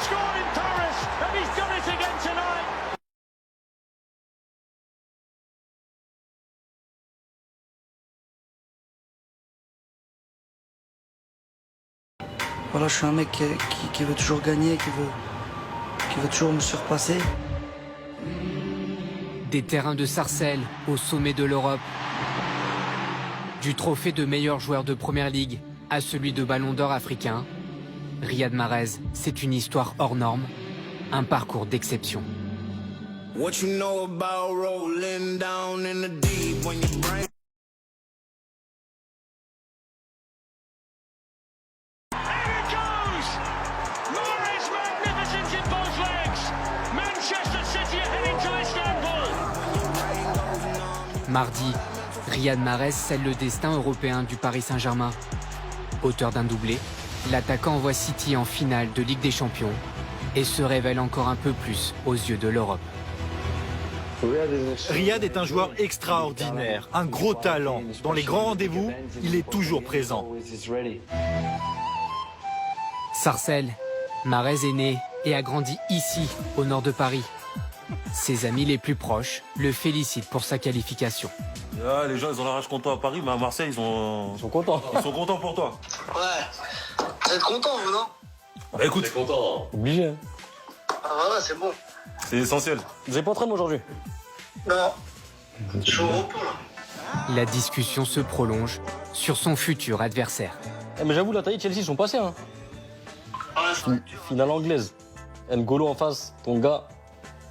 scored in Paris, and he's done it again tonight. Voilà, je suis un mec qui veut toujours gagner, qui veut toujours me surpasser. Des terrains de Sarcelles au sommet de l'Europe. Du trophée de meilleur joueur de Première Ligue à celui de Ballon d'Or africain, Riyad Mahrez, c'est une histoire hors norme, un parcours d'exception. What you know about rolling down in the deep when your brain... Mardi, Riyad Mahrez scelle le destin européen du Paris Saint-Germain. Auteur d'un doublé, l'attaquant envoie City en finale de Ligue des Champions et se révèle encore un peu plus aux yeux de l'Europe. Riyad est un joueur extraordinaire, un gros talent. Dans les grands rendez-vous, il est toujours présent. Sarcelles, Mahrez est né et a grandi ici, au nord de Paris. Ses amis les plus proches le félicitent pour sa qualification. Ah, les gens, ils ont la rage contre toi à Paris, mais à Marseille, ils sont contents. Ils sont contents pour toi. Ouais. Vous êtes contents, vous, non? Bah écoute, content. Obligé. Ah voilà, c'est bon. c'est essentiel. Vous avez pas entraîné aujourd'hui? Non. Je suis au repos, là. La discussion se prolonge sur son futur adversaire. Mais j'avoue, la taille Chelsea, ils sont passés. Hein. Ouais, Finale anglaise. N'Golo en face, ton gars.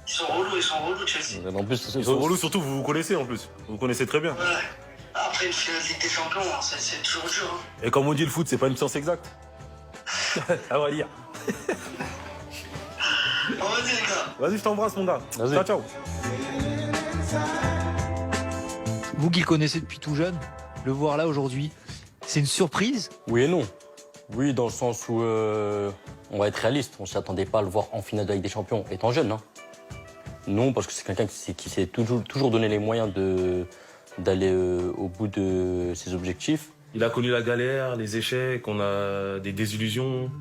ils sont relous, Chelsea. En plus, Ils sont relous, surtout vous vous connaissez en plus. Vous vous connaissez très bien. Ouais. Après une finale de Ligue des Champions, c'est toujours dur. Hein. Et comme on dit, le foot, c'est pas une science exacte. Ah, on va lire. Bon, vas-y, les gars. Vas-y, je t'embrasse, mon gars. Vas-y. Ciao, ciao. Vous qui le connaissez depuis tout jeune, le voir là aujourd'hui, c'est une surprise? Oui et non. Oui, dans le sens où on va être réaliste. On ne s'attendait pas à le voir en finale de la Ligue des Champions, étant jeune. Hein. Non, parce que c'est quelqu'un qui s'est toujours donné les moyens d'aller au bout de ses objectifs. Il a connu la galère, les échecs, on a des désillusions.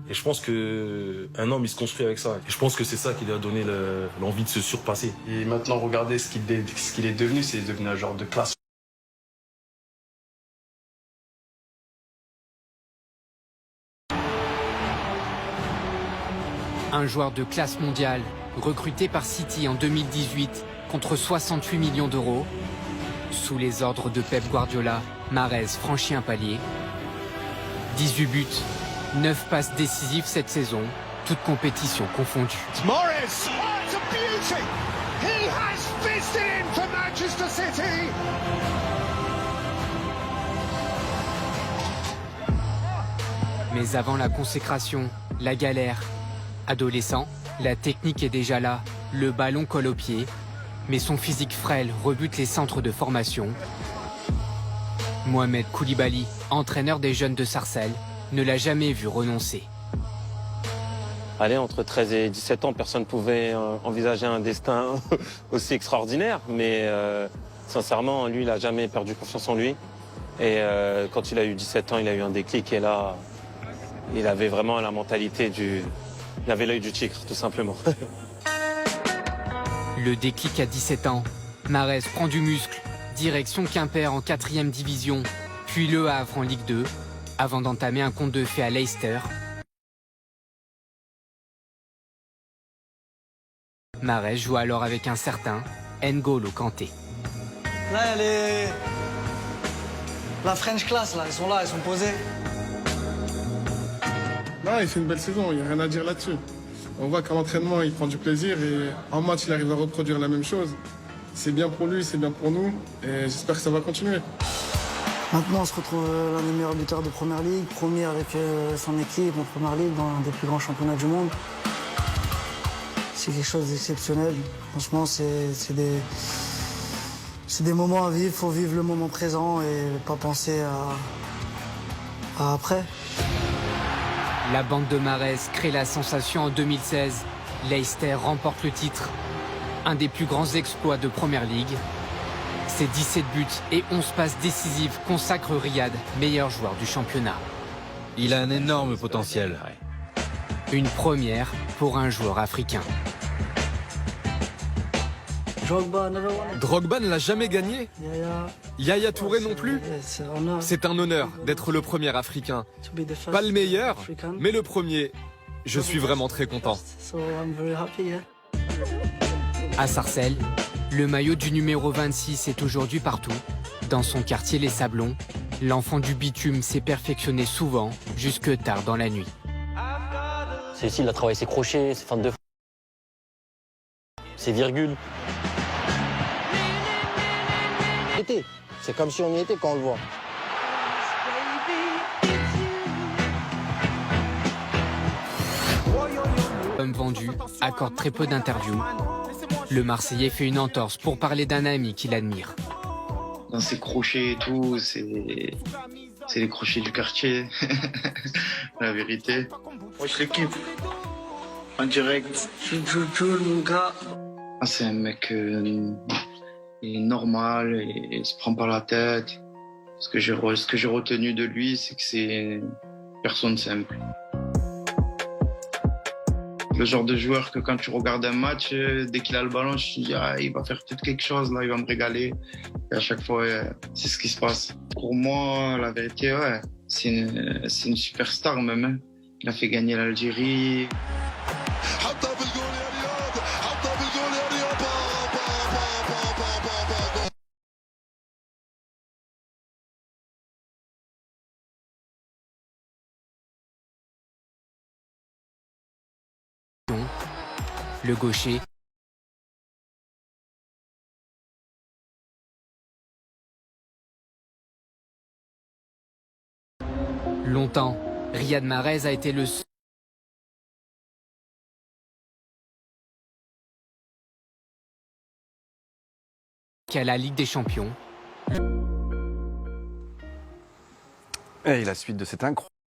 Et je pense qu'un homme, il se construit avec ça. Et je pense que c'est ça qui lui a donné l'envie de se surpasser. Et maintenant, regardez ce qu'il est devenu. C'est devenu un genre de classe. Un joueur de classe mondiale, recruté par City en 2018 contre 68 millions d'euros. Sous les ordres de Pep Guardiola, Mahrez franchit un palier. 18 buts, 9 passes décisives cette saison, toutes compétitions confondues. Mahrez, it's a beauty. He has fisted in for Manchester City. Mais avant la consécration, la galère. Adolescent, la technique est déjà là, le ballon colle au pied, mais son physique frêle rebute les centres de formation. Mohamed Koulibaly, entraîneur des jeunes de Sarcelles, ne l'a jamais vu renoncer. Allez, entre 13 et 17 ans, personne ne pouvait envisager un destin aussi extraordinaire, mais sincèrement, lui, il n'a jamais perdu confiance en lui. Et quand il a eu 17 ans, il a eu un déclic, et là, il avait vraiment la mentalité du... Il avait l'œil du tigre, tout simplement. Le déclic à 17 ans, Mahrez prend du muscle, direction Quimper en 4e division, puis Le Havre en Ligue 2, avant d'entamer un conte de fées à Leicester. Mahrez joue alors avec un certain N'Golo Kanté. Là, la French class, là, ils sont posés. Non, il fait une belle saison, il n'y a rien à dire là-dessus. On voit qu'à l'entraînement, il prend du plaisir et en match, il arrive à reproduire la même chose. C'est bien pour lui, c'est bien pour nous et j'espère que ça va continuer. Maintenant, on se retrouve l'un des meilleurs buteurs de Première Ligue, premier avec son équipe en Première Ligue dans un des plus grands championnats du monde. C'est quelque chose d'exceptionnel. Franchement, c'est des moments à vivre, il faut vivre le moment présent et pas penser à après. La bande de Mahrez crée la sensation en 2016. Leicester remporte le titre. Un des plus grands exploits de Première Ligue. Ses 17 buts et 11 passes décisives consacrent Riyad meilleur joueur du championnat. Il a un énorme potentiel. Une première pour un joueur africain. Drogba ne l'a jamais gagné. Yaya Touré non plus. C'est un honneur d'être le premier africain. Pas le meilleur, mais le premier. Je suis vraiment très content. À Sarcelles, le maillot du numéro 26 est aujourd'hui partout. Dans son quartier Les Sablons, l'enfant du bitume s'est perfectionné souvent, jusque tard dans la nuit. Cécile a travaillé ses crochets, ses feintes de ses virgules. C'est comme si on y était quand on le voit. L'homme vendu accorde très peu d'interviews. Le Marseillais fait une entorse pour parler d'un ami qu'il admire. Dans ses crochets et tout, c'est les crochets du quartier, la vérité. Moi, je l'équipe. En direct. Mon gars. C'est un mec il est normal et il se prend pas la tête. Ce que j'ai retenu de lui, c'est que c'est une personne simple. Le genre de joueur que quand tu regardes un match, dès qu'il a le ballon, je te dis il va faire peut-être quelque chose, là, il va me régaler. Et à chaque fois, c'est ce qui se passe. Pour moi, la vérité, c'est une superstar même. Hein. Il a fait gagner l'Algérie. Le gaucher longtemps, Riyad Mahrez a été le seul à la Ligue des Champions. Et la suite de cette incroyable